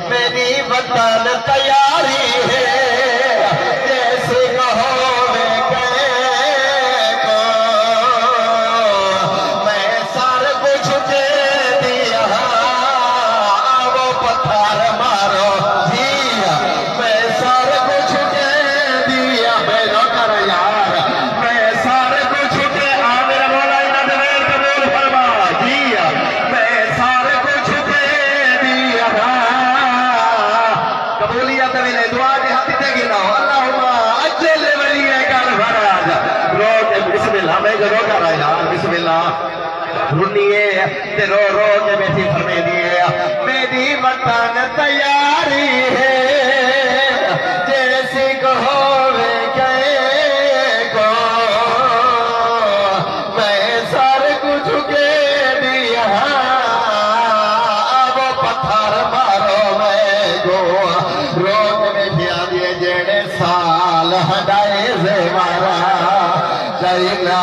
میری وطن تیاری ہے جیسے کہو میں کہے کو میں سر کچھ دے دیا وہ پتھر مارو دیا میں سر کچھ دے دیا میں نہ کر یار میں سر کچھ دے میرا مولا انہاں دے ویل قبول فرما دیا میں سر کچھ دے دیا قبولیت ویلے دعا دے ہاتھ تے گنا اللہم اجل ولی کر فرج رو کے بسم اللہ میں جو رو کر یار بسم اللہ رنیے تے رو رو کے بیٹھی فرمے دیے میری وطن تیاری ہے جیسی کہو میں کہے کو میں سر کچھ کے دیا وہ پتھر مارو میں گو روک میں دیا دیے جڑے سال ہٹائے سے مارا جائنا